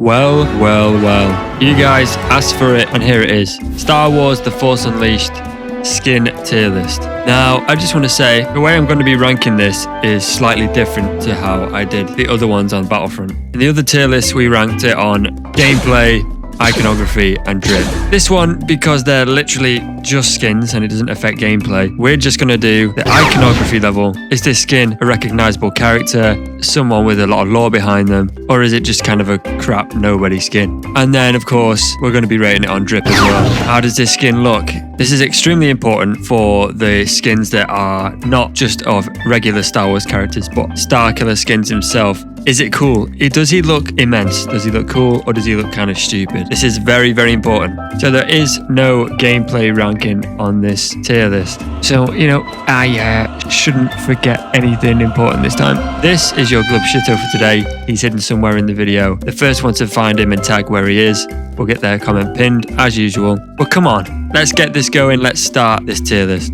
Well, you guys asked for it and here it is. Star Wars The Force Unleashed skin tier list. Now, I just want to say, the way I'm going to be ranking this is slightly different to how I did the other ones on Battlefront. In the other tier list, we ranked it on gameplay, iconography and drip. This one, because they're literally just skins and it doesn't affect gameplay, we're just going to do the iconography level. Is this skin a recognizable character, someone with a lot of lore behind them, or is it just kind of a crap nobody skin? And then of course we're going to be rating it on drip as well. How does this skin look? This is extremely important for the skins that are not just of regular Star Wars characters but Starkiller skins himself. Is it cool? Does he look immense? Does he look cool, or does he look kind of stupid? This is very, very important. So there is no gameplay ranking on this tier list. So, you know, I shouldn't forget anything important this time. This is your Glub Shitto for today. He's hidden somewhere in the video. The first one to find him and tag where he is will get their comment pinned, as usual. But come on, let's get this going. Let's start this tier list.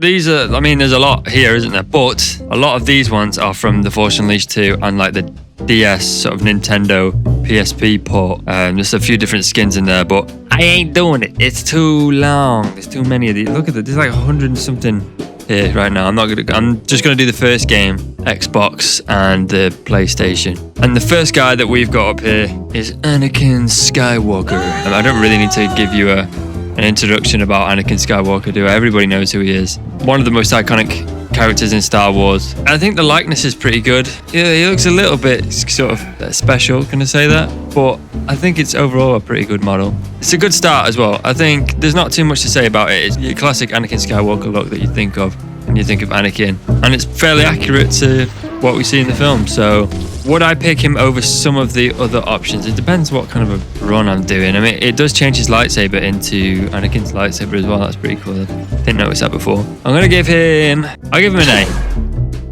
These are, I mean, there's a lot here, isn't there? But a lot of these ones are from The Force Unleashed 2 and like the DS sort of Nintendo PSP port. There's a few different skins in there, but I ain't doing it. It's too long. There's too many of these. Look at it. There's like 100 and something here right now. I'm just gonna do the first game, Xbox and the PlayStation. And the first guy that we've got up here is Anakin Skywalker. I don't really need to give you an introduction about Anakin Skywalker, do I? Everybody knows who he is. One of the most iconic characters in Star Wars. I think the likeness is pretty good. Yeah, he looks a little bit sort of special, can I say that? But I think it's overall a pretty good model. It's a good start as well. I think there's not too much to say about it. It's your classic Anakin Skywalker look that you think of when you think of Anakin. And it's fairly accurate to what we see in the film. So would I pick him over some of the other options? It depends what kind of a run I'm doing. I mean, it does change his lightsaber into Anakin's lightsaber as well. That's pretty cool. I didn't notice that before. I'll give him an A.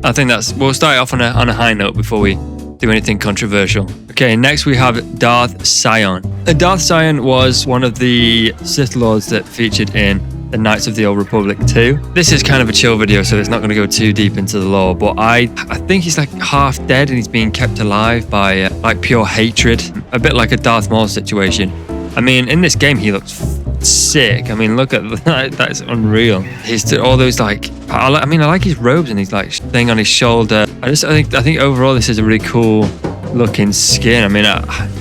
I think we'll start off on a high note before we do anything controversial. Okay, next we have Darth Sion. Darth Sion was one of the Sith Lords that featured in the Knights of the Old Republic 2. This is kind of a chill video, so it's not going to go too deep into the lore, but I think he's like half dead and he's being kept alive by like pure hatred. A bit like a Darth Maul situation. I mean, in this game he looks sick. I mean, look at that. That's unreal. He's all those like, I like his robes and his like thing on his shoulder. I think overall this is a really cool looking skin. I mean,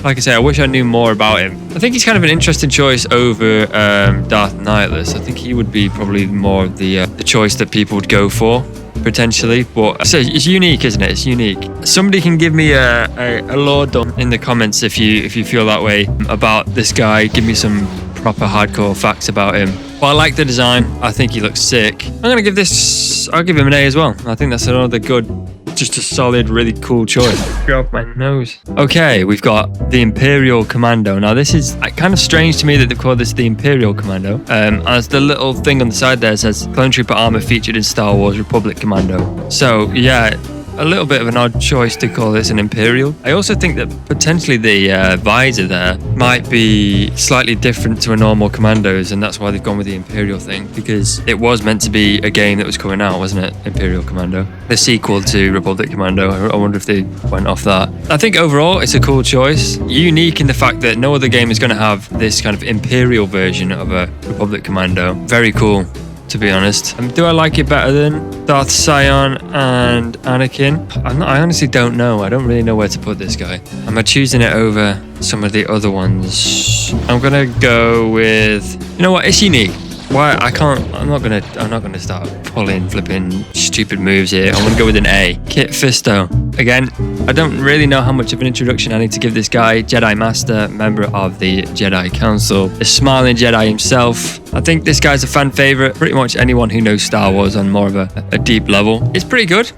like I say, I wish I knew more about him. I think he's kind of an interesting choice over Darth Nihilus. I think he would be probably more of the choice that people would go for potentially, but so it's unique, isn't it? It's unique. Somebody can give me a lore dump in the comments if you feel that way about this guy. Give me some proper hardcore facts about him. But I like the design. I think he looks sick. I'll give him an A as well. I think that's another good, just a solid, really cool choice. Get off my nose. Okay, we've got the Imperial Commando. Now this is kind of strange to me that they've called this the Imperial Commando. As the little thing on the side there says Clone Trooper armor featured in Star Wars Republic Commando. So yeah, a little bit of an odd choice to call this an Imperial. I also think that potentially the visor there might be slightly different to a normal Commandos, and that's why they've gone with the Imperial thing, because it was meant to be a game that was coming out, wasn't it? Imperial Commando. The sequel to Republic Commando. I wonder if they went off that. I think overall it's a cool choice. Unique in the fact that no other game is going to have this kind of Imperial version of a Republic Commando. Very cool, to be honest. Do I like it better than Darth Sion and Anakin? I honestly don't know. I don't really know where to put this guy. Am I choosing it over some of the other ones? I'm gonna go with, you know what? It's unique. Why I'm not gonna start pulling flipping stupid moves here. I'm gonna go with an A. Kit Fisto. Again, I don't really know how much of an introduction I need to give this guy. Jedi Master, member of the Jedi Council, the smiling Jedi himself. I think this guy's a fan favorite. Pretty much anyone who knows Star Wars on more of a deep level. It's pretty good.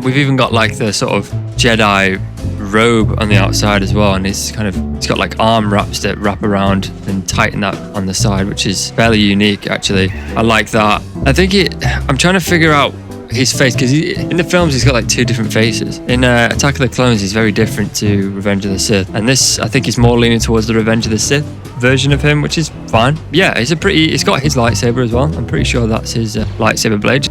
We've even got like the sort of Jedi robe on the outside as well, and it's got like arm wraps that wrap around and tighten that on the side, which is fairly unique actually. I like that. I'm trying to figure out his face, because in the films he's got like two different faces. In Attack of the Clones he's very different to Revenge of the Sith, and this I think he's more leaning towards the Revenge of the Sith version of him, which is fine. Yeah, he's got his lightsaber as well. I'm pretty sure that's his lightsaber blade.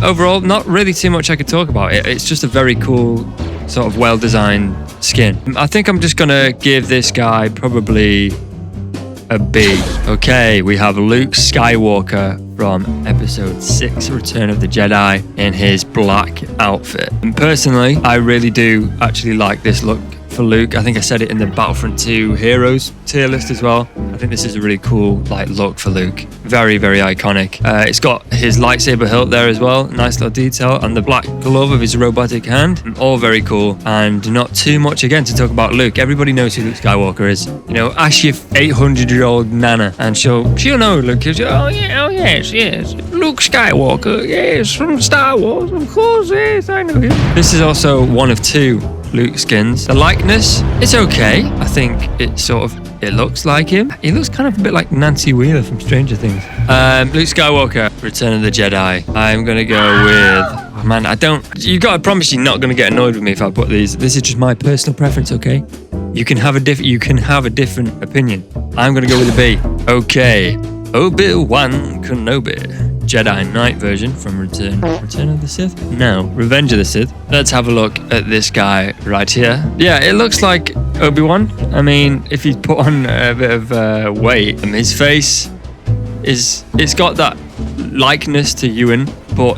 Overall, not really too much I could talk about. It's just a very cool sort of well-designed skin. I think I'm just gonna give this guy probably a B. Okay, we have Luke Skywalker from episode 6, Return of the Jedi, in his black outfit. And personally, I really do actually like this look for Luke. I think I said it in the Battlefront 2 Heroes tier list as well. I think this is a really cool like look for Luke. Very, very iconic. It's got his lightsaber hilt there as well. Nice little detail. And the black glove of his robotic hand. All very cool. And not too much again to talk about Luke. Everybody knows who Luke Skywalker is. You know, ask your 800-year-old nana and she'll know Luke. Oh yes. Luke Skywalker, yes, from Star Wars. Of course, yes, I know him. This is also one of 2 Luke skins. The likeness, it's okay. I think it looks like him. He looks kind of a bit like Nancy Wheeler from Stranger Things. Luke Skywalker, Return of the Jedi. I'm gonna go with... Oh man, you gotta promise you're not gonna get annoyed with me if I put these. This is just my personal preference, okay? You can have a different opinion. I'm gonna go with a B. Okay. Obi-Wan Kenobi. Jedi Knight version from Return of the Sith? No, Revenge of the Sith. Let's have a look at this guy right here. Yeah, it looks like Obi-Wan. I mean, if he's put on a bit of weight, his face it's got that likeness to Ewan, but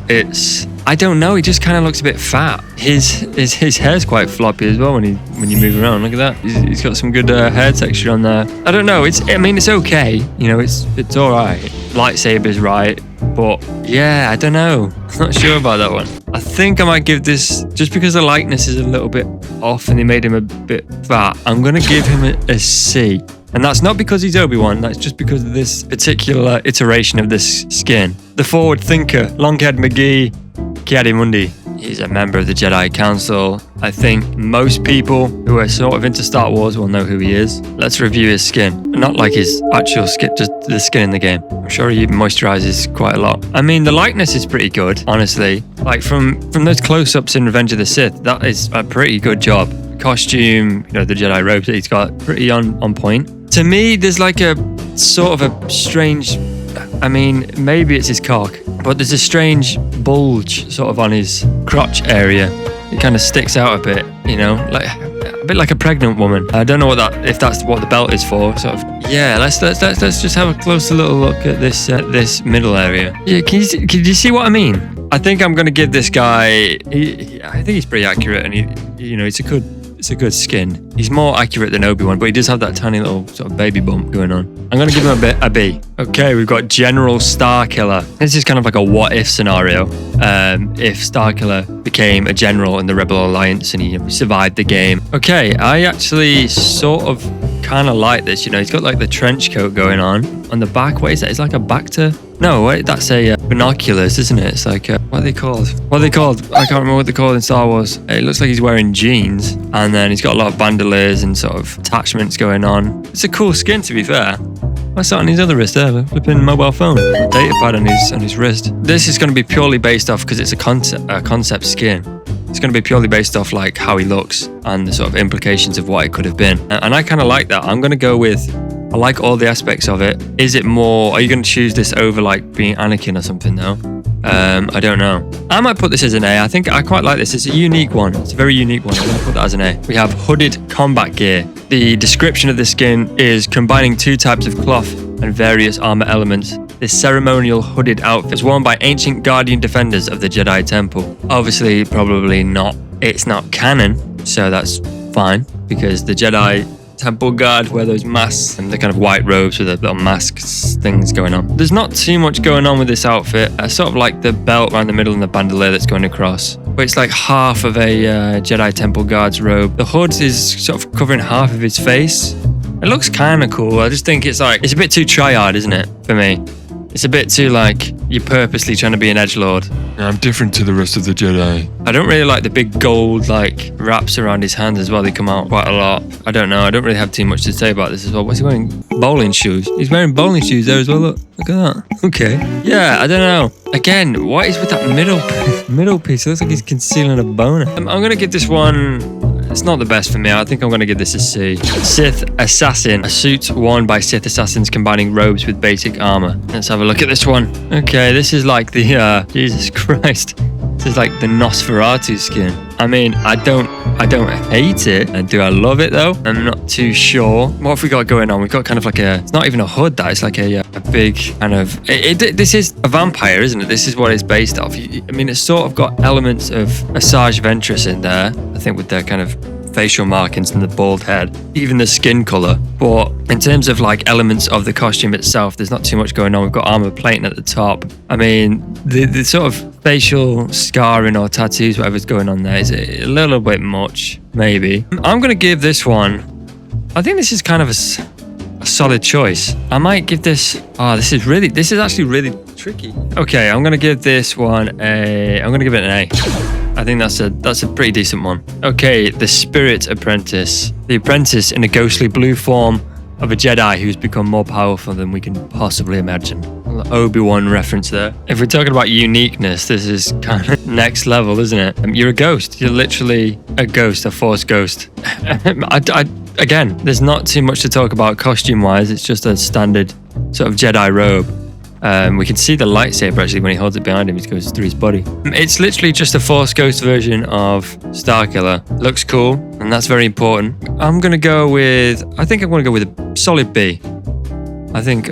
I don't know, he just kind of looks a bit fat. His hair's quite floppy as well when you move around. Look at that. He's got some good hair texture on there. I don't know. It's okay. You know, it's all right. Lightsaber's right, but yeah, I don't know. I'm not sure about that one. I think I might give this, just because the likeness is a little bit off and they made him a bit fat, I'm gonna give him a C. And that's not because he's Obi-Wan, that's just because of this particular iteration of this skin. The forward thinker, long-haired McGee, Ki-Adi-Mundi. He's a member of the Jedi Council. I think most people who are sort of into Star Wars will know who he is. Let's review his skin. Not like his actual skin, just the skin in the game. I'm sure he moisturizes quite a lot. I mean, the likeness is pretty good, honestly. Like from those close-ups in Revenge of the Sith, that is a pretty good job. Costume, you know, the Jedi robes that he's got, pretty on point. To me, there's like a sort of a strange, I mean, maybe it's his cock, but there's a strange bulge sort of on his crotch area. It kind of sticks out a bit, you know, like a bit like a pregnant woman. I don't know if that's what the belt is for. Sort of. Yeah, let's just have a closer little look at this middle area. Yeah, can you see what I mean? I think I'm gonna give this guy. I think he's pretty accurate, and it's a good skin. He's more accurate than Obi-Wan, but he does have that tiny little sort of baby bump going on. I'm going to give him a B. Okay, we've got General Starkiller. This is kind of like a what-if scenario. If Starkiller became a general in the Rebel Alliance and he survived the game. Okay, I actually sort of kind of like this. You know, he's got like the trench coat going on the back. What is that? It's like a Bacta. No, wait, that's a binoculars, isn't it? It's like, what are they called? I can't remember what they're called in Star Wars. It looks like he's wearing jeans, and then he's got a lot of bandoliers and sort of attachments going on. It's a cool skin, to be fair. What's that on his other wrist there? Flipping mobile phone. Data pad on his wrist. This is going to be purely based off, because it's a concept skin. It's going to be purely based off like how he looks and the sort of implications of what it could have been. And I kind of like that. I'm going to go with, I like all the aspects of it. Is it more, are you going to choose this over like being Anakin or something though? I don't know. I might put this as an A. I think I quite like this. It's a unique one. It's a very unique one. I'm going to put that as an A. We have hooded combat gear. The description of this skin is combining 2 types of cloth and various armor elements. This ceremonial hooded outfit is worn by ancient guardian defenders of the Jedi Temple. Obviously, probably not. It's not canon, so that's fine, because the Jedi Temple Guard wear those masks and the kind of white robes with the little masks things going on. There's not too much going on with this outfit. I sort of like the belt around the middle and the bandolier that's going across. But it's like half of a Jedi Temple Guard's robe. The hood is sort of covering half of his face. It looks kind of cool. I just think it's a bit too tryhard, isn't it, for me? It's a bit too like you're purposely trying to be an edgelord. I'm different to the rest of the Jedi. I don't really like the big gold like wraps around his hands as well. They come out quite a lot. I don't know. I don't really have too much to say about this as well. What's he wearing? Bowling shoes. He's wearing bowling shoes there as well. Look at that. Okay. Yeah, I don't know. Again, what is with that middle piece? It looks like he's concealing a boner. I'm gonna give this one. It's not the best for me. I think I'm going to give this a C. Sith Assassin. A suit worn by Sith Assassins combining robes with basic armor. Let's have a look at this one. Okay, this is like the... Jesus Christ. This is like the Nosferatu skin. I mean, I don't hate it. And do I love it though? I'm not too sure. What have we got going on? We've got kind of like it's not even a hood, that it's like a big kind of, this is a vampire, isn't it? This is what it's based off. I mean, it's sort of got elements of Asajj Ventress in there, I think, with their kind of facial markings and the bald head, even the skin color. But in terms of like elements of the costume itself, there's not too much going on. We've got armor plating at the top. I mean, the sort of facial scarring or tattoos, whatever's going on there, is a little bit much, maybe. I'm gonna give this one, I think this is kind of a solid choice. I might give this, this is actually really tricky. Okay, I'm gonna give this one I'm gonna give it an A. I think that's a pretty decent one. Okay, the Spirit Apprentice. The apprentice in a ghostly blue form of a Jedi who's become more powerful than we can possibly imagine. Obi-Wan reference there. If we're talking about uniqueness, this is kind of next level, isn't it? You're a ghost. You're literally a ghost, a Force ghost. Again, there's not too much to talk about costume-wise. It's just a standard sort of Jedi robe. We can see the lightsaber actually when he holds it behind him. It goes through his body. It's literally just a Force Ghost version of Starkiller. Looks cool, and that's very important. I'm gonna go with a solid B. I think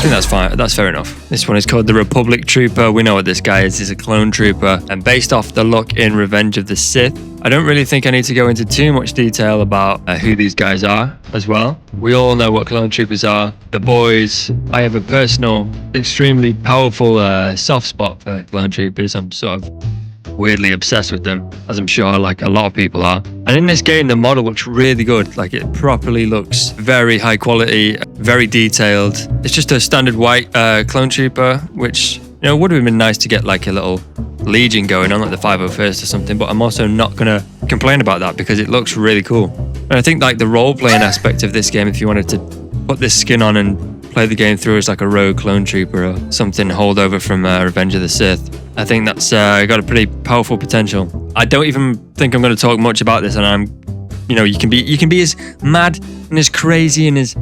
that's fine. That's fair enough. This one is called the Republic Trooper. We know what this guy is. He's a clone trooper, and based off the look in Revenge of the Sith, I don't really think I need to go into too much detail about who these guys are as well. We all know what clone troopers are. The boys. I have a personal, extremely powerful soft spot for clone troopers. I'm sort of weirdly obsessed with them, as I'm sure like a lot of people are. And in this game, the model looks really good. Like, it properly looks very high quality, very detailed. It's just a standard white clone trooper, which, you know, would have been nice to get like a little Legion going on, like the 501st or something, but I'm also not gonna complain about that because it looks really cool. And I think like the role-playing aspect of this game, if you wanted to put this skin on and play the game through as like a rogue clone trooper or something holdover from Revenge of the Sith, I think that's got a pretty powerful potential. I don't even think I'm going to talk much about this, and you can be as mad and as crazy and as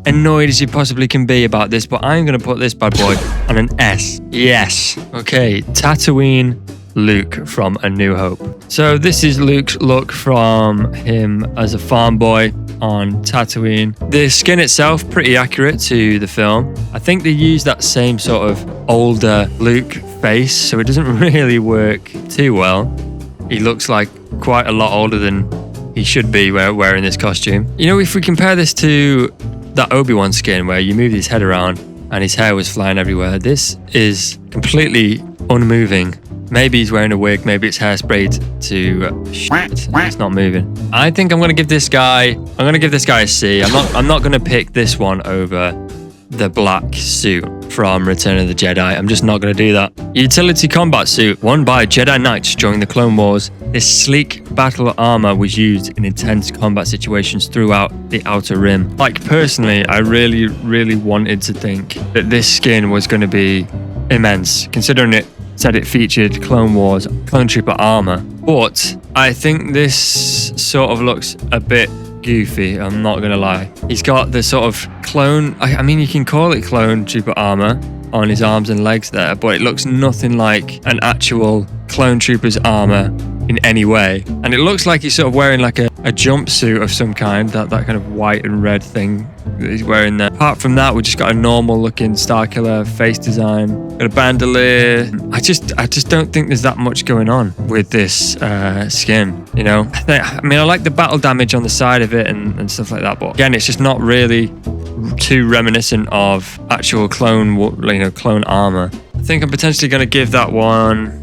annoyed as you possibly can be about this, but I'm going to put this bad boy on an S. Yes. Okay, Tatooine Luke from A New Hope. So this is Luke's look from him as a farm boy on Tatooine. The skin itself, pretty accurate to the film. I think they used that same sort of older Luke face, so it doesn't really work too well. He looks like quite a lot older than he should be wearing this costume. You know, if we compare this to that Obi-Wan skin where you move his head around and his hair was flying everywhere, this is completely unmoving. Maybe he's wearing a wig, maybe it's hairsprayed to shit, and it's not moving. I think I'm gonna give this guy a C. I'm not gonna pick this one over the black suit from Return of the Jedi. I'm just not going to do that. Utility combat suit worn by Jedi Knights during the Clone Wars. This sleek battle armor was used in intense combat situations throughout the Outer Rim. Like, personally, I really, really wanted to think that this skin was going to be immense, considering it said it featured Clone Wars Clone Trooper armor. But I think this sort of looks a bit goofy, I'm not gonna lie. He's got the sort of clone, I mean, you can call it clone trooper armor on his arms and legs there, but it looks nothing like an actual clone trooper's armor in any way. And it looks like he's sort of wearing like a jumpsuit of some kind, that kind of white and red thing that he's wearing there. Apart from that, we just got a normal looking Starkiller face design, got a bandolier. I just don't think there's that much going on with this skin, you know. I mean, I like the battle damage on the side of it and stuff like that, but again, it's just not really too reminiscent of actual clone armor. I think I'm potentially going to give that one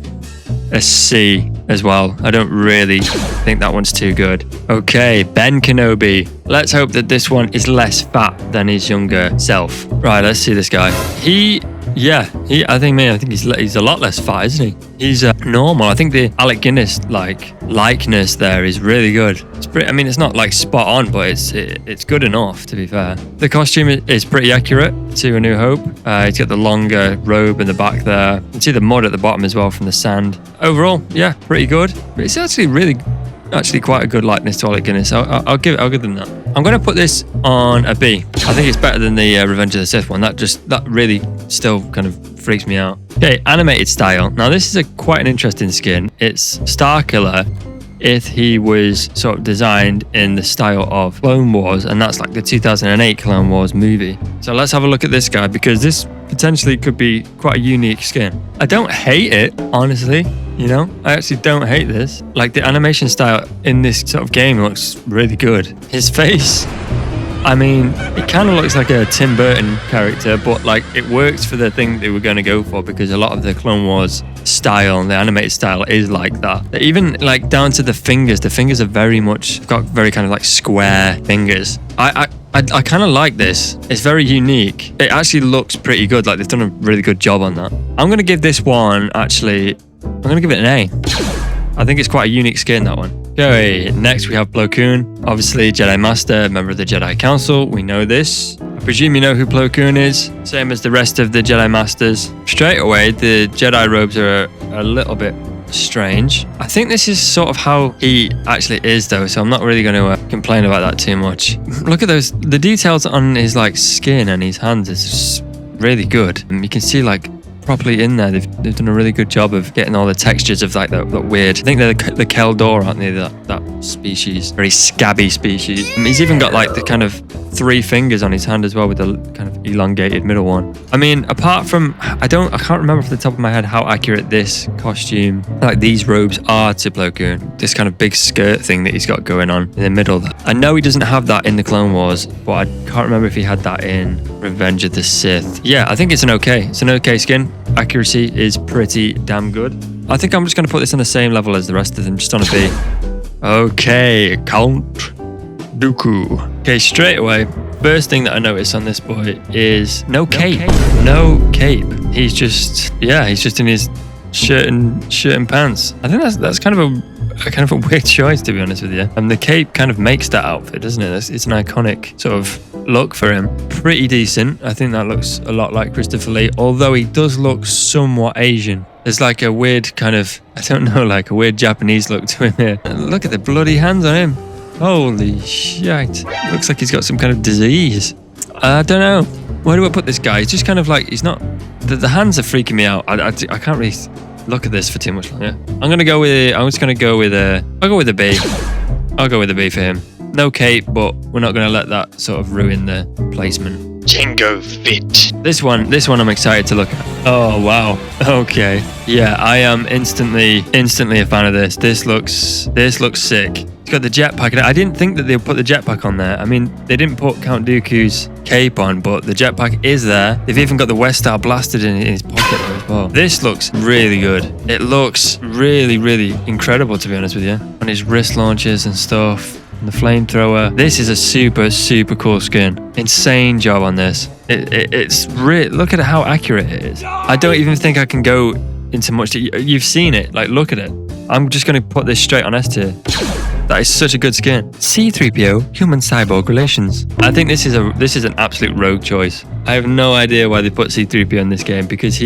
a C as well. I don't really think that one's too good. Okay, Ben Kenobi. Let's hope that this one is less fat than his younger self. Right, let's see this guy. I think he's a lot less fat, isn't he? He's normal. I think the Alec Guinness likeness there is really good. It's not like spot on, but it's good enough, to be fair. The costume is pretty accurate to A New Hope. He's got the longer robe in the back there. You can see the mud at the bottom as well from the sand. Overall, yeah, pretty good. But it's actually quite a good likeness to Alec Guinness. I'll give them that. I'm going to put this on a B. I think it's better than the Revenge of the Sith one. That really still kind of freaks me out. Okay, animated style. Now this is quite an interesting skin. It's Starkiller if he was sort of designed in the style of Clone Wars, and that's like the 2008 Clone Wars movie. So let's have a look at this guy, because this potentially could be quite a unique skin. I don't hate it, honestly. You know, I actually don't hate this. Like, the animation style in this sort of game looks really good. His face, I mean, it kind of looks like a Tim Burton character, but like it works for the thing they were going to go for, because a lot of the Clone Wars style, the animated style, is like that. Even like down to the fingers are very much got very kind of like square fingers. I kind of like this. It's very unique. It actually looks pretty good. Like, they've done a really good job on that. I'm going to give this one, actually, I'm going to give it an A. I think it's quite a unique skin, that one. Okay, next we have Plo Koon. Obviously, Jedi Master, member of the Jedi Council. We know this. I presume you know who Plo Koon is. Same as the rest of the Jedi Masters. Straight away, the Jedi robes are a little bit strange. I think this is sort of how he actually is, though, so I'm not really going to complain about that too much. Look at those. The details on his like skin and his hands is just really good. And you can see like properly in there. They've done a really good job of getting all the textures of like that weird. I think they're the Keldor, aren't they? That species, very scabby species. And he's even got like the kind of 3 fingers on his hand as well, with the kind of elongated middle one. I mean, apart from, I can't remember off the top of my head how accurate this costume, like these robes, are to Plo Koon. This kind of big skirt thing that he's got going on in the middle. I know he doesn't have that in the Clone Wars, but I can't remember if he had that in Revenge of the Sith. Yeah, I think it's an okay skin. Accuracy is pretty damn good. I think I'm just going to put this on the same level as the rest of them, just on a B. Okay, Count Dooku. Okay, straight away, first thing that I notice on this boy is no cape. No cape. He's just in his shirt and pants. I think that's kind of a weird choice, to be honest with you. And the cape kind of makes that outfit, doesn't it? It's an iconic sort of look for him. Pretty decent. I think that looks a lot like Christopher Lee, although he does look somewhat Asian. There's like a weird kind of, I don't know, like a weird Japanese look to him here. And look at the bloody hands on him. Holy shit. Looks like he's got some kind of disease. I don't know. Where do I put this guy? He's just kind of like, he's not, the hands are freaking me out. I can't really look at this for too much longer. I'll go with a B. I'll go with a B for him. No cape, but we're not going to let that sort of ruin the placement. Jingo fit. This one I'm excited to look at. Oh, wow. Okay. Yeah, I am instantly a fan of this. This looks sick. It's got the jetpack. I didn't think that they'd put the jetpack on there. I mean, they didn't put Count Dooku's cape on, but the jetpack is there. They've even got the West Star blasted in his pocket there as well. This looks really good. It looks really, really incredible, to be honest with you. On his wrist launchers and stuff. And the flamethrower. This is a super, super cool skin. Insane job on this. It's really, look at how accurate it is. I don't even think I can go into much. You've seen it. Like, look at it. I'm just going to put this straight on S tier. That is such a good skin. C-3PO, human cyborg relations. I think this is an absolute rogue choice. I have no idea why they put C-3PO in this game, because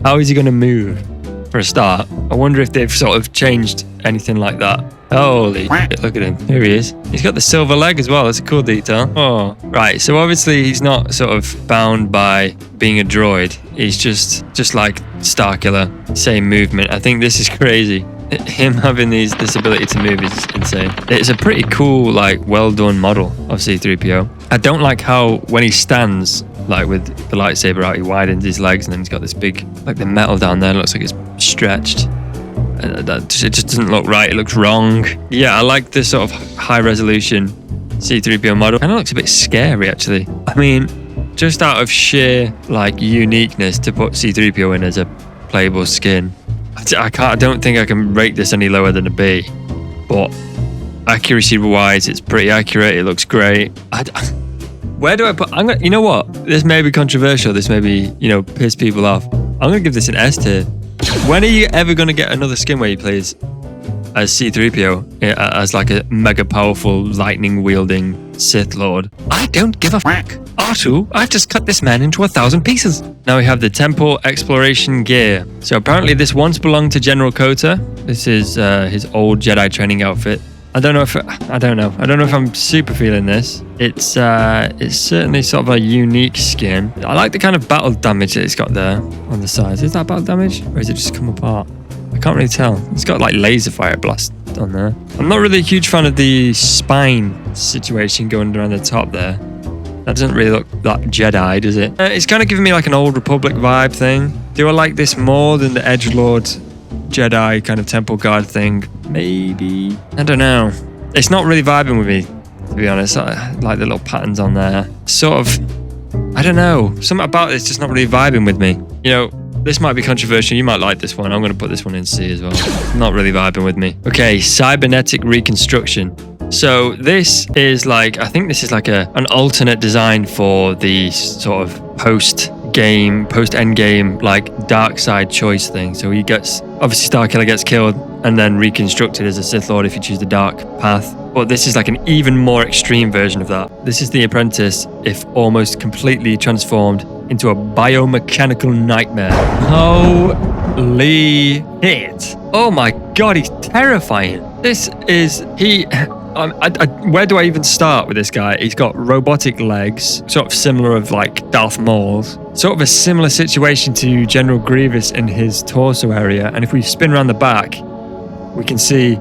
how is he going to move? For a start, I wonder if they've sort of changed anything like that. Holy shit, look at him. Here he is. He's got the silver leg as well. That's a cool detail. Oh, right. So obviously he's not sort of bound by being a droid. He's just like Starkiller. Same movement. I think this is crazy. Him having this ability to move is insane. It's a pretty cool, like, well done model of C-3PO. I don't like how when he stands, like with the lightsaber out, he widens his legs, and then he's got this big, like the metal down there looks like it's stretched. It just doesn't look right. It looks wrong. Yeah, I like this sort of high resolution C-3PO model. Kind of looks a bit scary, actually. I mean, just out of sheer like uniqueness to put C-3PO in as a playable skin, I don't think I can rate this any lower than a B. But accuracy wise, it's pretty accurate. It looks great. Where do I put? You know what? This may be controversial. This may be, piss people off. I'm gonna give this an S tier. When are you ever gonna get another skin where he plays as C-3PO as like a mega powerful lightning wielding Sith Lord? I don't give a fuck. R2, I've just cut this man into 1,000 pieces. Now we have the temple exploration gear. So apparently this once belonged to General Kota. This is his old Jedi training outfit. I don't know if I'm super feeling this. It's certainly sort of a unique skin. I like the kind of battle damage that it's got there on the sides. Is that battle damage, or is it just come apart? I can't really tell. It's got like laser fire blast on there. I'm not really a huge fan of the spine situation going around the top there. That doesn't really look that Jedi, does it? It's kind of giving me like an Old Republic vibe thing. Do I like this more than the Edgelord Jedi kind of temple guard thing? Maybe. I don't know. It's not really vibing with me, to be honest. I like the little patterns on there. Sort of, I don't know. Something about it's just not really vibing with me. You know, this might be controversial. You might like this one. I'm going to put this one in C as well. Not really vibing with me. Okay, cybernetic reconstruction. So this is like, I think this is like an alternate design for the sort of post-end game, like dark side choice thing. So he gets, obviously Starkiller gets killed and then reconstructed as a Sith Lord if you choose the dark path. But this is like an even more extreme version of that. This is the apprentice if almost completely transformed into a biomechanical nightmare. Holy shit. Oh my god, he's terrifying. This is, where do I even start with this guy? He's got robotic legs, sort of similar of like Darth Maul's. Sort of a similar situation to General Grievous in his torso area. And if we spin around the back, we can see,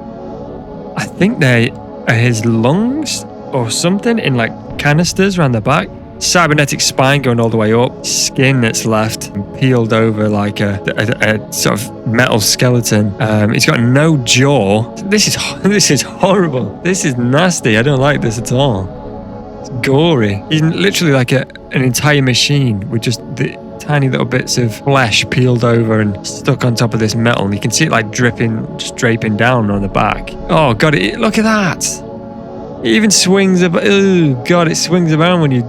I think they are his lungs or something in like canisters around the back. Cybernetic spine going all the way up, skin that's left and peeled over like a sort of metal skeleton. He's got no jaw. This is horrible. This is nasty. I don't like this at all. It's gory. He's literally like an entire machine with just the tiny little bits of flesh peeled over and stuck on top of this metal. And you can see it like dripping, just draping down on the back. Oh god, look at that. It even swings about. Oh god, it swings around when you.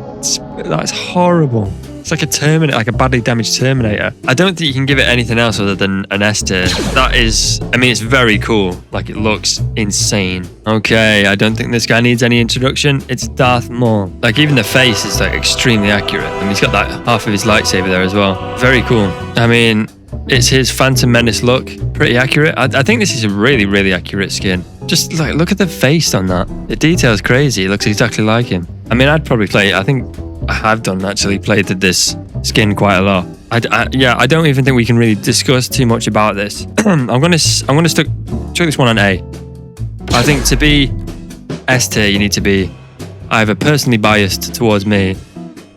That's horrible. It's like a Terminator, like a badly damaged Terminator. I don't think you can give it anything else other than an S tier. That is, I mean, it's very cool. Like, it looks insane. Okay, I don't think this guy needs any introduction. It's Darth Maul. Like, even the face is like extremely accurate. I mean, he's got that half of his lightsaber there as well. Very cool. I mean, it's his Phantom Menace look. Pretty accurate. I think this is a really, really accurate skin. Just like, look at the face on that. The detail's crazy. It looks exactly like him. I mean, I'd probably play it. I think I have done actually played this skin quite a lot. I don't even think we can really discuss too much about this. I'm gonna chuck this one on A. I think to be S tier, you need to be either personally biased towards me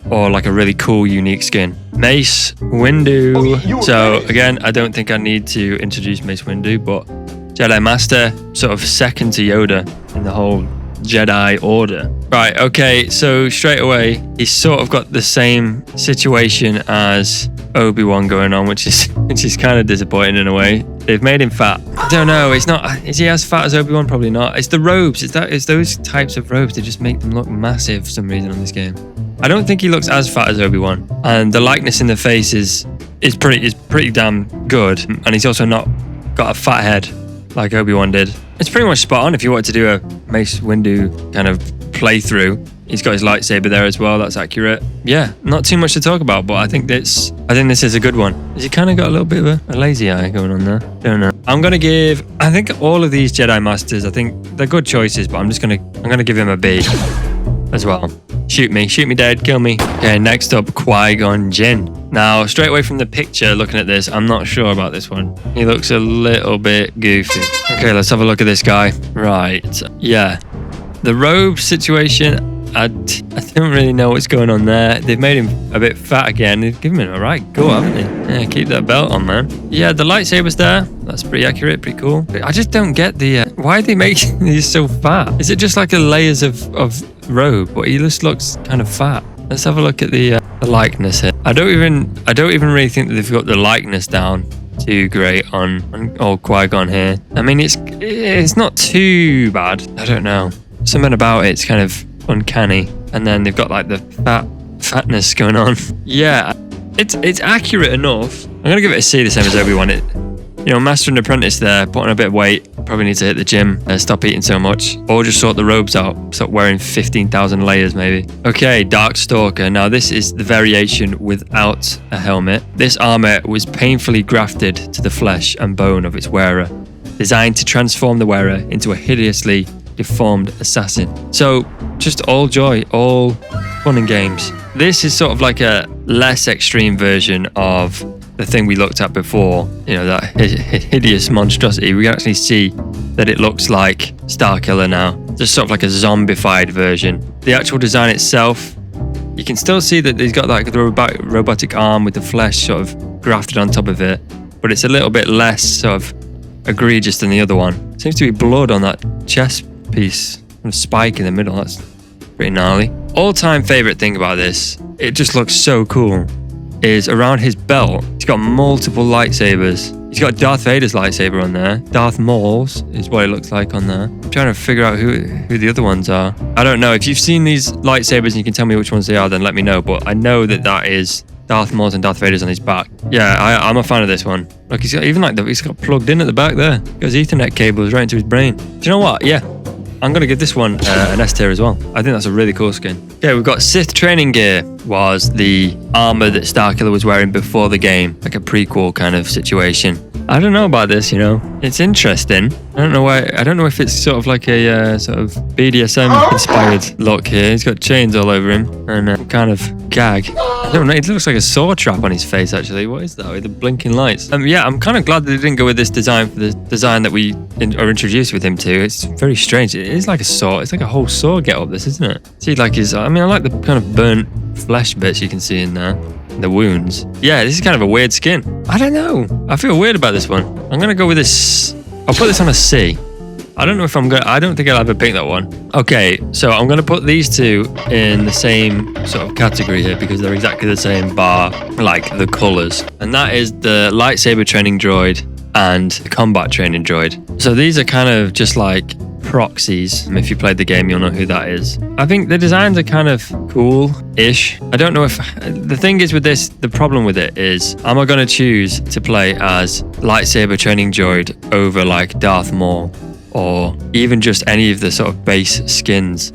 or like a really cool, unique skin. Mace Windu. So again, I don't think I need to introduce Mace Windu, but Jedi Master, sort of second to Yoda in the whole Jedi Order. Right, okay, so straight away, he's sort of got the same situation as Obi-Wan going on, which is kind of disappointing in a way. They've made him fat. I don't know, is he as fat as Obi-Wan? Probably not. It's the robes, it's those types of robes that just make them look massive for some reason on this game. I don't think he looks as fat as Obi-Wan. And the likeness in the face is pretty damn good. And he's also not got a fat head like Obi-Wan did. It's pretty much spot on if you wanted to do a Mace Windu kind of playthrough. He's got his lightsaber there as well. That's accurate. Yeah, not too much to talk about, but I think this is a good one. Has he kind of got a little bit of a lazy eye going on there? Don't know. I'm gonna give. I think all of these Jedi Masters, I think they're good choices, but I'm gonna give him a B as well. Shoot me, dead, kill me. Okay, next up, Qui-Gon Jinn. Now, straight away from the picture, looking at this, I'm not sure about this one. He looks a little bit goofy. Okay, let's have a look at this guy. Right, yeah. The robe situation, I don't really know what's going on there. They've made him a bit fat again. They've given him a right go, haven't they? Yeah, keep that belt on, man. Yeah, the lightsaber's there. That's pretty accurate, pretty cool. I just don't get the... why are they making these so fat? Is it just like the layers of robe? But he just looks kind of fat. Let's have a look at the likeness here. I don't even really think that they've got the likeness down too great on old Qui-Gon here. I mean, it's not too bad. I don't know. Something about it's kind of uncanny. And then they've got like the fatness going on. Yeah, it's accurate enough. I'm gonna give it a C, the same as Obi-Wan. Master and apprentice there, putting a bit of weight. Probably need to hit the gym, stop eating so much, or just sort the robes out, stop wearing 15,000 layers maybe. Okay, Dark Stalker. Now this is the variation without a helmet. This armor was painfully grafted to the flesh and bone of its wearer, designed to transform the wearer into a hideously deformed assassin. So just all joy, all fun and games. This is sort of like a less extreme version of the thing we looked at before, you know, that hideous monstrosity. We can actually see that it looks like Starkiller now, just sort of like a zombified version. The actual design itself, you can still see that he's got like the robotic arm with the flesh sort of grafted on top of it, but it's a little bit less sort of egregious than the other one. Seems to be blood on that chest piece and a spike in the middle. That's pretty gnarly. All-time favorite thing about this, it just looks so cool, is around his belt, he's got multiple lightsabers. He's got Darth Vader's lightsaber on there. Darth Maul's is what it looks like on there. I'm trying to figure out who the other ones are. I don't know. If you've seen these lightsabers and you can tell me which ones they are, then let me know. But I know that is Darth Maul's and Darth Vader's on his back. Yeah, I'm a fan of this one. Look, he's got even like he's got plugged in at the back there. He got his Ethernet cables right into his brain. Do you know what? Yeah, I'm going to give this one an S tier as well. I think that's a really cool skin. Okay, we've got Sith training gear. Was the armor that Starkiller was wearing before the game, like a prequel kind of situation. I don't know about this, you know. It's interesting. I don't know why. I don't know if it's sort of like a sort of BDSM inspired look here. He's got chains all over him and kind of gag. I don't know. It looks like a saw trap on his face, actually. What is that with the blinking lights? Yeah, I'm kind of glad that they didn't go with this design for the design that we are introduced with him to. It's very strange. It is like a saw. It's like a whole saw get up this, isn't it? See, like his. I mean, I like the kind of burnt flesh bits you can see in there. The wounds. Yeah, this is kind of a weird skin. I don't know. I feel weird about this one. I'm going to go with this. I'll put this on a C. I don't know if I don't think I'll ever pick that one. Okay, so I'm going to put these two in the same sort of category here because they're exactly the same bar, like the colors. And that is the lightsaber training droid and the combat training droid. So these are kind of just like proxies. If you played the game, you'll know who that is. I think the designs are kind of cool-ish. I don't know if... The thing is with this, the problem with it is, am I going to choose to play as lightsaber training droid over like Darth Maul or even just any of the sort of base skins?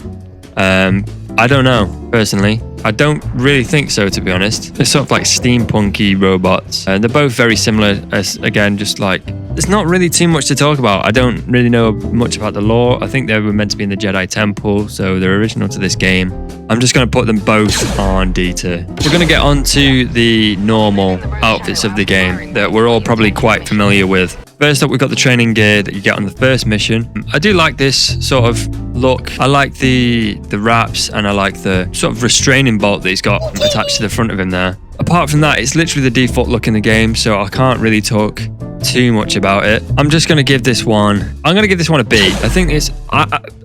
I don't know, personally. I don't really think so, to be honest. They're sort of like steampunky robots. And they're both very similar as, again, just like... There's not really too much to talk about. I don't really know much about the lore. I think they were meant to be in the Jedi Temple, so they're original to this game. I'm just going to put them both on D tier. We're going to get on to the normal outfits of the game that we're all probably quite familiar with. First up, we've got the training gear that you get on the first mission. I do like this sort of look. I like the wraps and I like the sort of restraining bolt that he's got attached to the front of him there. Apart from that, it's literally the default look in the game, so I can't really talk too much about it. I'm just going to give this one... I'm going to give this one a B. I think it's...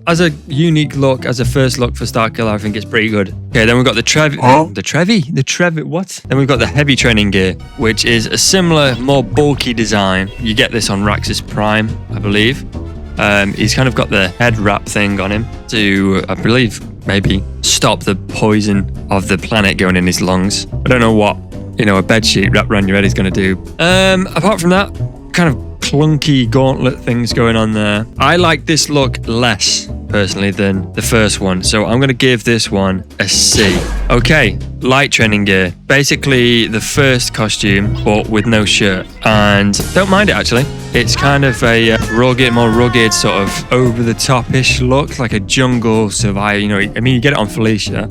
as a unique look, as a first look for Starkiller, I think it's pretty good. Okay, then we've got the Trevi... The Trevi? What? Then we've got the heavy training gear, which is a similar, more bulky design. You get this on Raxus Prime, I believe. He's kind of got the head wrap thing on him to, I believe, maybe stop the poison of the planet going in his lungs. I don't know what, you know, a bedsheet wrapped around your head is going to do. Apart from that, kind of clunky gauntlet things going on there. I like this look less, personally, than the first one. So I'm going to give this one a C. Okay, light training gear. Basically the first costume, but with no shirt. And don't mind it, actually. It's kind of a more rugged, sort of over-the-top-ish look, like a jungle survivor. You know, I mean, you get it on Felicia.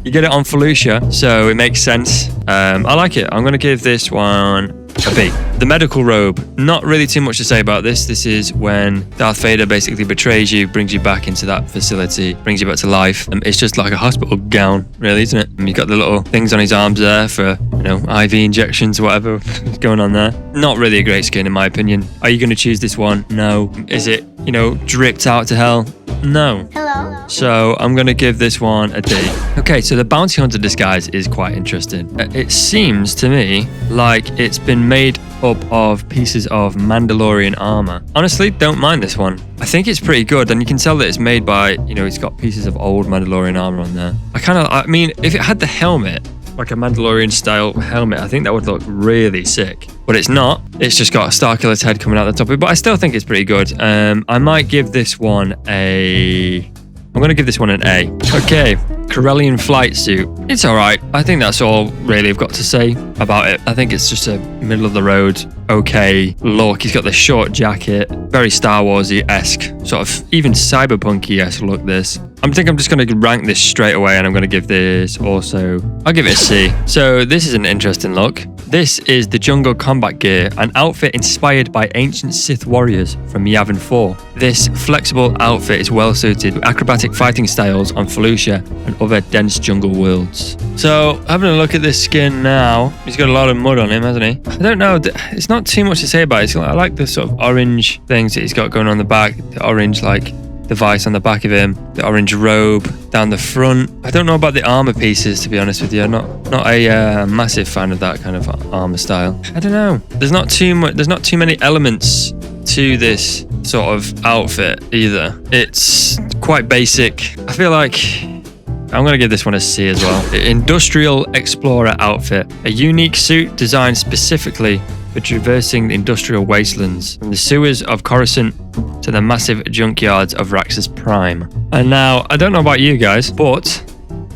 You get it on Felicia, so it makes sense. I like it. I'm going to give this one a B. The medical robe. Not really too much to say about this. This is when Darth Vader basically betrays you, brings you back into that facility, brings you back to life. It's just like a hospital gown, really, isn't it? You've got the little things on his arms there for, you know, IV injections, whatever is going on there. Not really a great skin, in my opinion. Are you going to choose this one? No. Is it, you know, dripped out to hell? No. Hello. So I'm going to give this one a D. Okay, so the bounty hunter disguise is quite interesting. It seems to me like it's been made up of pieces of Mandalorian armor. Honestly, don't mind this one. I think it's pretty good, and you can tell that it's made by, you know, it's got pieces of old Mandalorian armor on there. I mean, if it had the helmet, like a Mandalorian style helmet, I think that would look really sick. But it's not. It's just got a Starkiller's head coming out the top of it. But I still think it's pretty good. I might give this one I'm going to give this one an A. Okay, Corellian flight suit. It's all right. I think that's all really I've got to say about it. I think it's just a middle of the road okay look. He's got the short jacket, very Star Wars-y-esque, sort of even cyberpunk-y-esque look this. I think I'm just going to rank this straight away, and I'm going to give this also, I'll give it a C. So this is an interesting look. This is the Jungle Combat Gear, an outfit inspired by ancient Sith warriors from Yavin 4. This flexible outfit is well suited with acrobatic fighting styles on Felucia and other dense jungle worlds. So having a look at this skin now, he's got a lot of mud on him, hasn't he? I don't know, it's not too much to say about it. I like the sort of orange things that he's got going on the back, the orange like device on the back of him, the orange robe down the front. I don't know about the armor pieces, to be honest with you. I'm not a massive fan of that kind of armor style. I don't know. There's not too many elements to this sort of outfit either. It's quite basic. I feel like I'm going to give this one a C as well. Industrial Explorer outfit. A unique suit designed specifically for traversing the industrial wastelands, from the sewers of Coruscant to the massive junkyards of Raxus Prime. And now, I don't know about you guys, but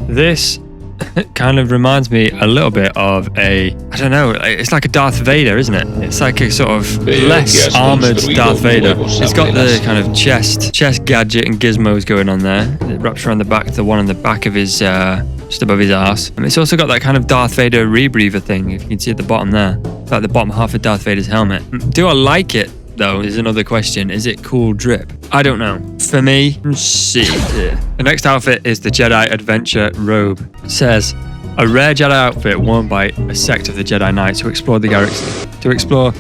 this kind of reminds me a little bit of I don't know, it's like a Darth Vader, isn't it? It's like a sort of less armored Darth Vader. It's got the kind of chest gadget and gizmos going on there. It wraps around the back, the one on the back of his, just above his arse. And it's also got that kind of Darth Vader rebreather thing, if you can see at the bottom there. Like the bottom half of Darth Vader's helmet. Do I like it, though, is another question. Is it cool drip? I don't know. For me, C. The next outfit is the Jedi Adventure Robe. It says, a rare Jedi outfit worn by a sect of the Jedi Knights who explored the galaxy. Who explored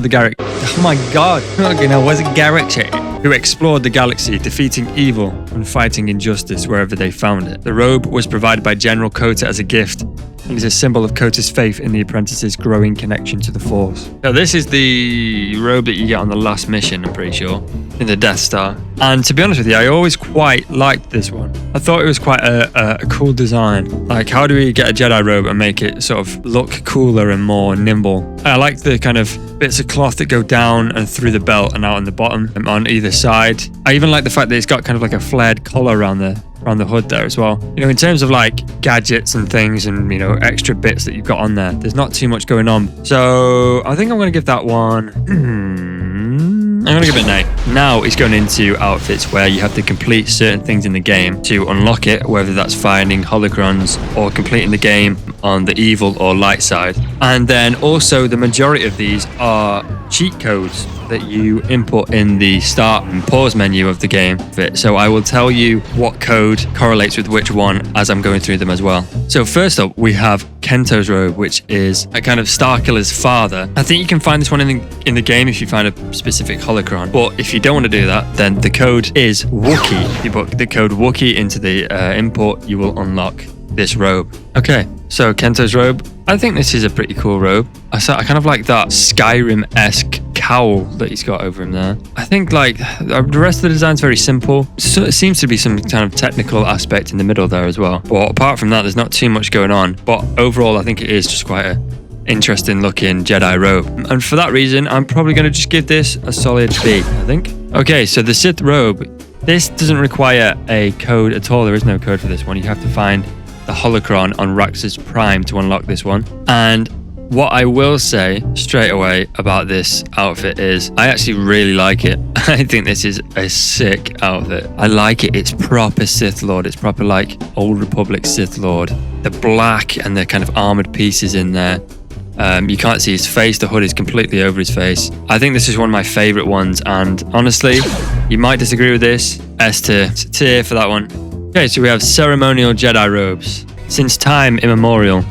the galaxy. Oh my god. Okay, now where's the galaxy? Who explored the galaxy, defeating evil and fighting injustice wherever they found it. The robe was provided by General Kota as a gift, and is a symbol of Kota's faith in the apprentice's growing connection to the Force. Now, this is the robe that you get on the last mission, I'm pretty sure, in the Death Star. And to be honest with you, I always quite liked this one. I thought it was quite a cool design. Like, how do we get a Jedi robe and make it sort of look cooler and more nimble? I like the kind of bits of cloth that go down and through the belt and out on the bottom and on either side. I even like the fact that it's got kind of like a flared collar around the hood there as well. You know, in terms of like gadgets and things and, you know, extra bits that you've got on there, there's not too much going on. So I think I'm going to give that one, I'm going to give it an A. Now it's going into outfits where you have to complete certain things in the game to unlock it, whether that's finding holocrons or completing the game on the evil or light side. And then also the majority of these are cheat codes that you input in the start and pause menu of the game. So I will tell you what code correlates with which one as I'm going through them as well. So first up, we have Kento's robe, which is a kind of Starkiller's father. I think you can find this one in the game if you find a specific holocron. But if you don't want to do that, then the code is Wookiee. If you put the code Wookiee into the import, you will unlock this robe. Okay, so Kento's robe. I think this is a pretty cool robe. I kind of like that Skyrim-esque cowl that he's got over him there. I think like the rest of the design's very simple. So it seems to be some kind of technical aspect in the middle there as well. But apart from that, there's not too much going on. But overall, I think it is just quite a interesting looking Jedi robe. And for that reason, I'm probably going to just give this a solid B, I think. Okay, so the Sith robe. This doesn't require a code at all. There is no code for this one. You have to find the holocron on Raxus Prime to unlock this one. And what I will say straight away about this outfit is I actually really like it. I think this is a sick outfit. I like it. It's proper Sith Lord. It's proper like Old Republic Sith Lord. The black and the kind of armored pieces in there. You can't see his face. The hood is completely over his face. I think this is one of my favorite ones. And honestly, you might disagree with this. S tier. It's a tier for that one. Okay, so we have ceremonial Jedi robes. Since time immemorial,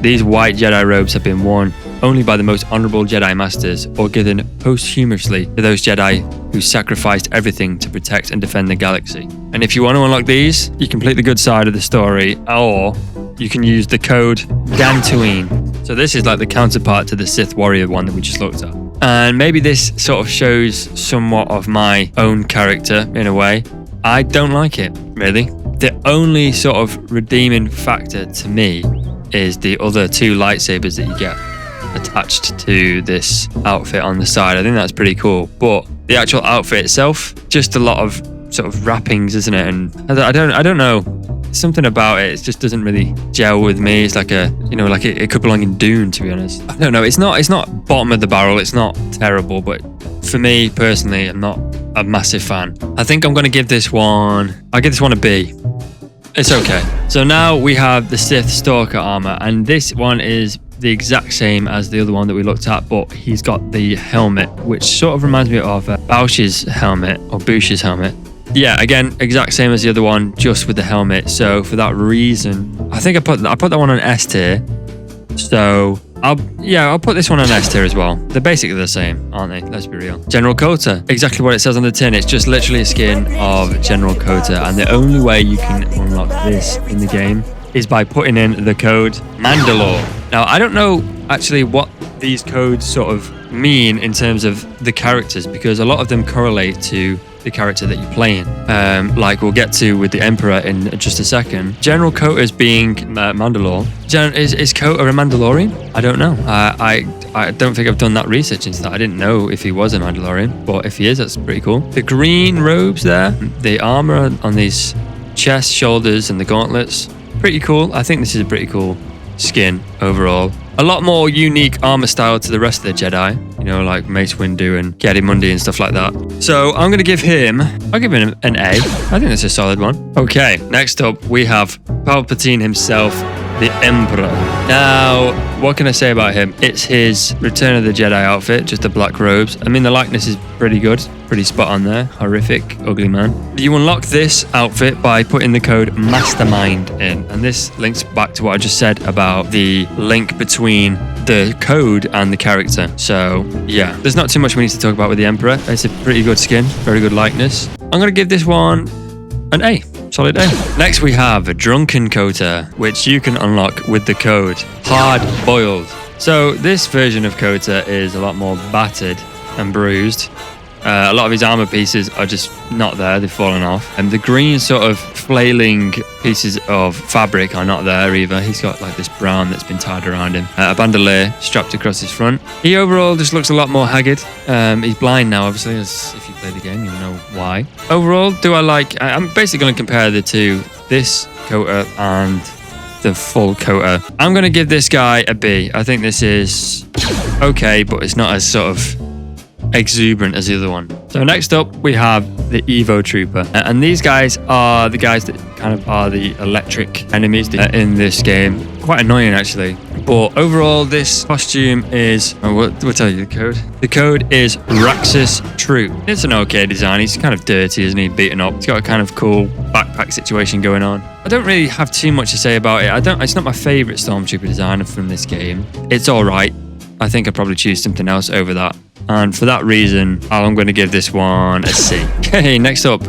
these white Jedi robes have been worn only by the most honorable Jedi Masters or given posthumously to those Jedi who sacrificed everything to protect and defend the galaxy. And if you want to unlock these, you complete the good side of the story, or you can use the code Dantooine. So this is like the counterpart to the Sith Warrior one that we just looked at. And maybe this sort of shows somewhat of my own character in a way. I don't like it, really. The only sort of redeeming factor to me is the other two lightsabers that you get attached to this outfit on the side. I think that's pretty cool. But the actual outfit itself, just a lot of sort of wrappings, isn't it? And I don't know. something about it just doesn't really gel with me. It's like like it could belong in Dune, to be honest. I don't know. It's not bottom of the barrel. It's not terrible, but for me personally, I'm not a massive fan. I think I'm going to give this one. I'll give this one a B. It's okay. So now we have the Sith Stalker armor, and this one is the exact same as the other one that we looked at, but he's got the helmet, which sort of reminds me of Boush's helmet or Bush's helmet. Yeah, again, exact same as the other one, just with the helmet. So for that reason, I think I put that one on S tier. So I'll put this one on S tier as well. They're basically the same, aren't they? Let's be real. General Kota, exactly what it says on the tin. It's just literally a skin of General Kota, and the only way you can unlock this in the game is by putting in the code Mandalore. Now, I don't know actually what these codes sort of mean in terms of the characters, because a lot of them correlate to the character that you're playing. Like we'll get to with the Emperor in just a second. General Kota's being Mandalore. Is Kota a Mandalorian? I don't know. I don't think I've done that research into that. I didn't know if he was a Mandalorian, but if he is, that's pretty cool. The green robes there, the armor on these chest, shoulders, and the gauntlets, pretty cool. I think this is a pretty cool skin overall. A lot more unique armor style to the rest of the Jedi, like Mace Windu and Ki-Adi-Mundi and stuff like that. So I'll give him an A. I think that's a solid one. Okay, next up we have Palpatine himself, the Emperor. Now, what can I say about him? It's his Return of the Jedi outfit, just the black robes. I mean, the likeness is pretty good, pretty spot on there. Horrific, ugly man. You unlock this outfit by putting the code Mastermind in, and this links back to what I just said about the link between the code and the character. So yeah, there's not too much we need to talk about with the Emperor. It's a pretty good skin, very good likeness. I'm gonna give this one an A. Solid A. Next we have a Drunken Kota, which you can unlock with the code Hard Boiled. So this version of Kota is a lot more battered and bruised. A lot of his armor pieces are just not there, they've fallen off. And the green sort of flailing pieces of fabric are not there either. He's got like this brown that's been tied around him. A bandolier strapped across his front. He overall just looks a lot more haggard. He's blind now, obviously, as if you play the game, you'll know why. Overall, I'm basically going to compare the two, this Kota and the full Kota. I'm going to give this guy a B. I think this is okay, but it's not as sort of exuberant as the other one. So next up we have the Evo Trooper, and these guys are the guys that kind of are the electric enemies in this game. Quite annoying actually, but overall this costume is we'll tell you the code. The code is Raxus Troop. It's an okay design. He's kind of dirty, isn't he? Beaten up. He's got a kind of cool backpack situation going on. I don't really have too much to say about it. It's not my favorite Stormtrooper design from this game. It's all right. I think I'd probably choose something else over that. And for that reason, I'm going to give this one a C. Okay, next up,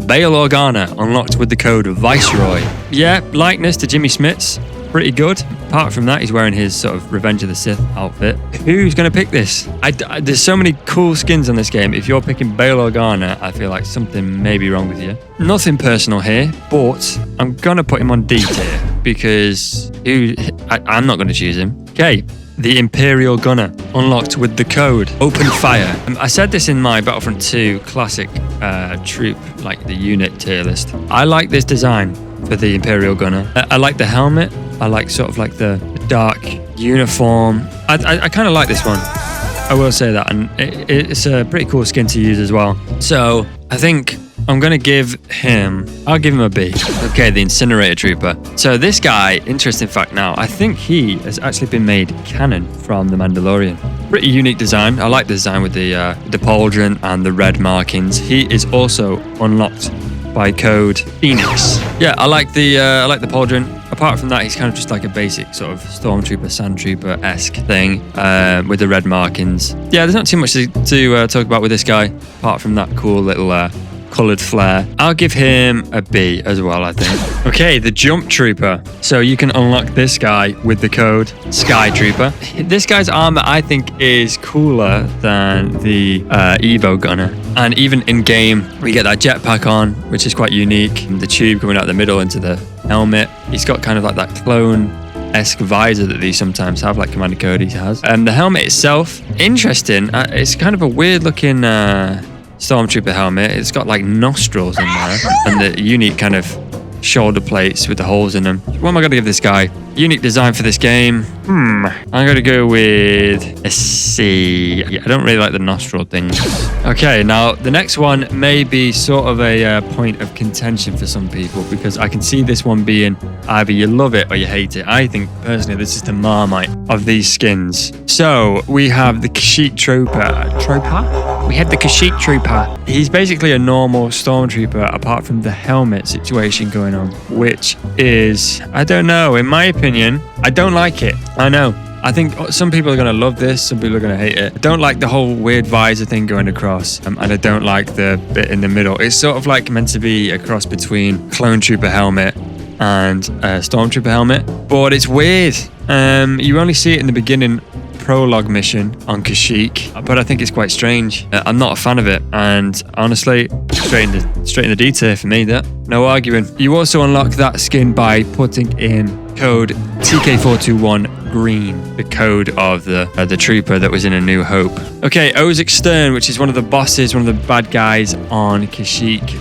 Bail Organa, unlocked with the code Viceroy. Yeah, likeness to Jimmy Smits, pretty good. Apart from that, he's wearing his sort of Revenge of the Sith outfit. Who's going to pick this? There's so many cool skins on this game. If you're picking Bail Organa, I feel like something may be wrong with you. Nothing personal here, but I'm going to put him on D tier because I'm not going to choose him. Okay. The Imperial Gunner, unlocked with the code Open Fire. I said this in my Battlefront 2 classic troop, like the unit tier list. I like this design for the Imperial Gunner. I like the helmet. I like sort of like the dark uniform. I kind of like this one. I will say that, and it's a pretty cool skin to use as well. So I think I'm going to give him a B. Okay, the Incinerator Trooper. So this guy, interesting fact now, I think he has actually been made canon from The Mandalorian. Pretty unique design. I like the design with the pauldron and the red markings. He is also unlocked by code Phoenix. Yeah, I like the pauldron. Apart from that, he's kind of just like a basic sort of Stormtrooper, Sandtrooper-esque thing with the red markings. Yeah, there's not too much to talk about with this guy, apart from that cool little coloured flare. I'll give him a B as well, I think. Okay, the Jump Trooper. So you can unlock this guy with the code Sky Trooper. This guy's armor, I think, is cooler than the Evo Gunner. And even in game, we get that jetpack on, which is quite unique. The tube coming out the middle into the helmet. He's got kind of like that clone-esque visor that these sometimes have, like Commander Cody has. The helmet itself, interesting. It's kind of a weird looking Stormtrooper helmet. It's got like nostrils in there and the unique kind of shoulder plates with the holes in them. What am I going to give this guy? Unique design for this game. I'm going to go with a C. Yeah, I don't really like the nostril things. Okay, now the next one may be sort of a point of contention for some people because I can see this one being either you love it or you hate it. I think personally this is the Marmite of these skins. So we have the Kashyyyk Trooper. We have the Kashyyyk Trooper. He's basically a normal stormtrooper apart from the helmet situation going on, which is, I don't know, in my opinion, I don't like it. I know. I think some people are going to love this, some people are going to hate it. I don't like the whole weird visor thing going across, and I don't like the bit in the middle. It's sort of like meant to be a cross between Clone Trooper helmet and Stormtrooper helmet, but it's weird. You only see it in the beginning prologue mission on Kashyyyk, but I think it's quite strange. I'm not a fan of it, and honestly, straight in the D tier for me. That no arguing. You also unlock that skin by putting in code TK421 green, the code of the trooper that was in A New Hope. Okay, Ozek Stern, which is one of the bosses, one of the bad guys on Kashyyyk.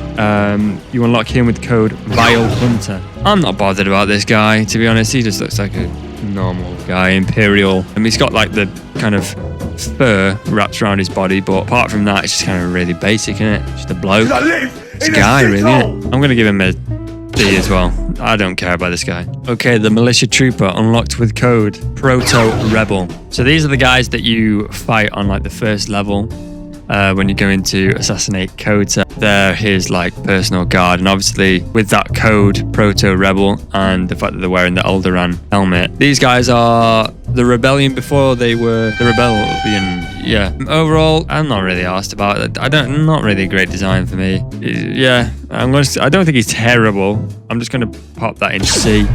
You unlock him with code Vile Hunter. I'm not bothered about this guy, to be honest. He just looks like a normal guy, Imperial. I mean, he's got like the kind of fur wrapped around his body, but apart from that, it's just kind of really basic, isn't it? Just a bloke. It's a guy, really, isn't it? I'm going to give him a D as well. I don't care about this guy. Okay, the Militia Trooper unlocked with code Proto Rebel. So these are the guys that you fight on like the first level when you go into assassinate Kota. They're his like personal guard, and obviously with that code Proto Rebel and the fact that they're wearing the Alderaan helmet, these guys are the Rebellion before they were the Rebellion. Yeah. Overall, I'm not really asked about it. Not really a great design for me. Yeah, I don't think he's terrible. I'm just gonna pop that in C.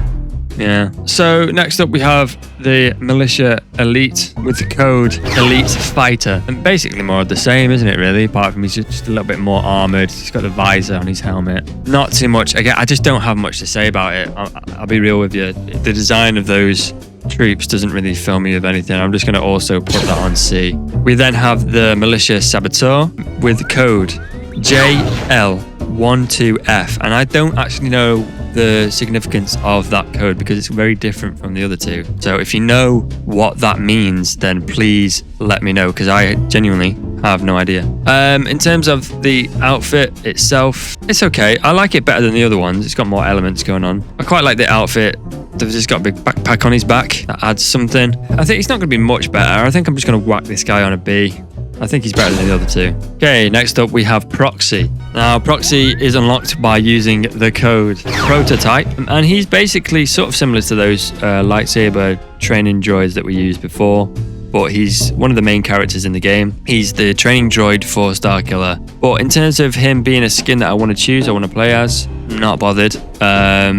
Yeah. So next up we have the Militia Elite with the code Elite Fighter. And basically more of the same, isn't it really? Apart from he's just a little bit more armoured. He's got the visor on his helmet. Not too much. Again, I just don't have much to say about it. I'll be real with you. The design of those troops doesn't really fill me with anything. I'm just going to also put that on C. We then have the Militia Saboteur with code JL12F. And I don't actually know the significance of that code because it's very different from the other two. So if you know what that means, then please let me know because I genuinely have no idea. In terms of the outfit itself, it's okay. I like it better than the other ones. It's got more elements going on. I quite like the outfit. They've just got a big backpack on his back that adds something. I think it's not going to be much better. I think I'm just going to whack this guy on a B. I think he's better than the other two. Okay, next up we have Proxy. Now, Proxy is unlocked by using the code Prototype, and he's basically sort of similar to those lightsaber training droids that we used before, but he's one of the main characters in the game. He's the training droid for Starkiller. But in terms of him being a skin that I want to choose, I want to play as, not bothered.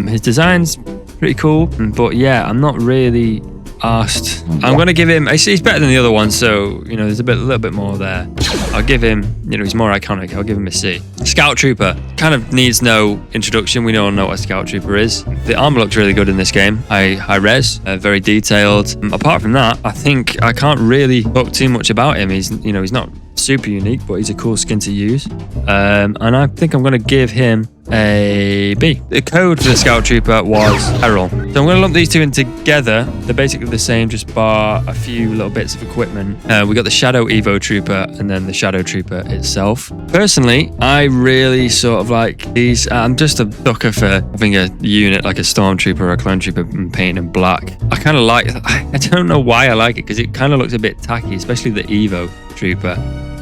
His design's pretty cool, but yeah, I'm not really asked. I'm going to give him, he's better than the other one, so you know there's a little bit more there. I'll give him, you know, he's more iconic. I'll give him a C. Scout Trooper kind of needs no introduction. We all know what a Scout Trooper is. The armor looks really good in this game. High res, very detailed. Apart from that, I think I can't really talk too much about him. He's not super unique, but he's a cool skin to use. And I think I'm going to give him a B. The code for the Scout Trooper was Peril. So I'm going to lump these two in together. They're basically the same, just bar a few little bits of equipment. We got the Shadow Evo Trooper and then the Shadow Trooper itself. Personally, I really sort of like these. I'm just a sucker for having a unit like a Stormtrooper or a Clone Trooper and painting them black. I kind of like, I don't know why I like it because it kind of looks a bit tacky, especially the Evo Trooper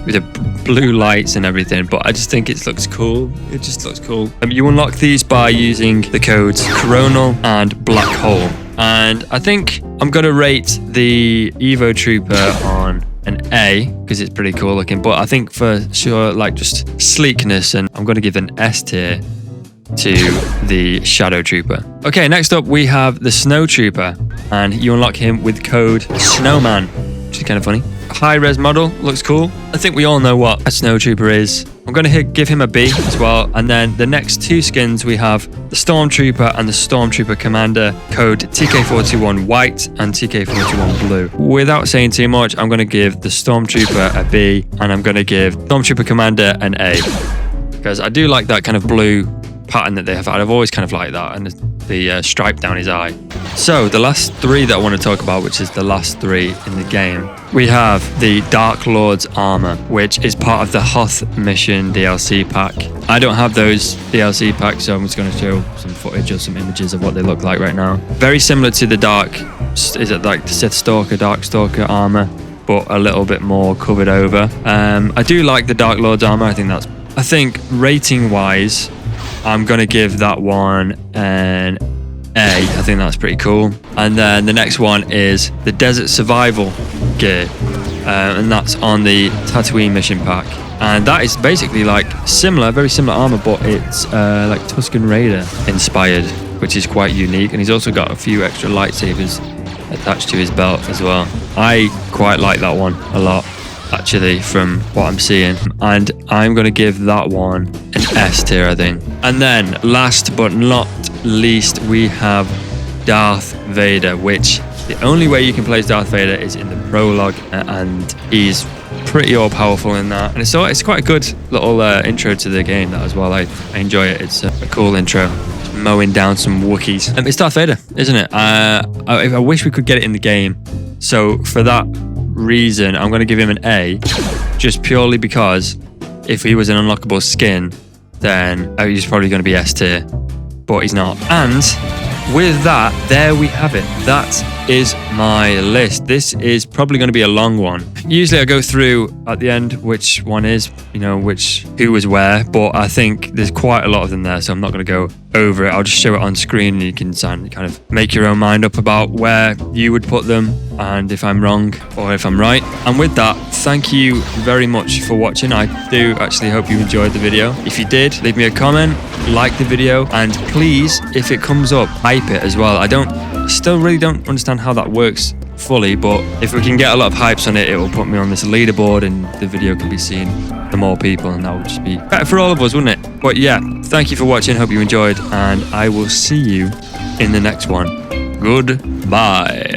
with the blue lights and everything, but I just think it looks cool. It just looks cool. You unlock these by using the codes Coronal and Black Hole. And I think I'm going to rate the Evo Trooper on an A because it's pretty cool looking, but I think for sure, like just sleekness, and I'm going to give an S tier to the Shadow Trooper. Okay, next up we have the Snow Trooper, and you unlock him with code Snowman, which is kind of funny. High res model, looks cool. I think we all know what a Snow Trooper is. I'm going to give him a B as well. And then the next two skins, we have the Stormtrooper and the Stormtrooper Commander, code TK421 white and TK421 blue. Without saying too much, I'm going to give the Stormtrooper a B, and I'm going to give Stormtrooper Commander an A, because I do like that kind of blue pattern that they have had. I've always kind of liked that, and the stripe down his eye. So the last 3 that I want to talk about, which is the last 3 in the game, we have the Dark Lord's armor, which is part of the Hoth mission DLC pack. I don't have those DLC packs, so I'm just going to show some footage or some images of what they look like right now. Very similar to the is it like the Sith Stalker, Dark Stalker armor, but a little bit more covered over. I do like the Dark Lord's armor. I think rating wise, I'm going to give that one an A. I think that's pretty cool. And then the next one is the Desert Survival gear, and that's on the Tatooine mission pack. And that is basically like very similar armor, but it's like Tusken Raider inspired, which is quite unique. And he's also got a few extra lightsabers attached to his belt as well. I quite like that one a lot, actually, from what I'm seeing. And I'm going to give that one an S tier, I think. And then last but not least, we have Darth Vader, which the only way you can play as Darth Vader is in the prologue, and he's pretty all-powerful in that. And it's quite a good little intro to the game, that as well. I enjoy it. It's a cool intro. Mowing down some Wookiees. It's Darth Vader, isn't it? I wish we could get it in the game. So for that reason, I'm going to give him an A, just purely because if he was an unlockable skin, then he's probably going to be S tier, but he's not. And with that, there we have it. That is my list. This is probably going to be a long one. Usually I go through at the end which one is, who was where, but I think there's quite a lot of them there, so I'm not going to go over it. I'll just show it on screen and you can kind of make your own mind up about where you would put them and if I'm wrong or if I'm right. And with that, thank you very much for watching. I do actually hope you enjoyed the video. If you did, leave me a comment, like the video, and please, if it comes up, hype it as well. I still really don't understand how that works fully, but if we can get a lot of hypes on it, it will put me on this leaderboard and the video can be seen to more people, and that would just be better for all of us, wouldn't it? But yeah, thank you for watching, hope you enjoyed, and I will see you in the next one. Goodbye.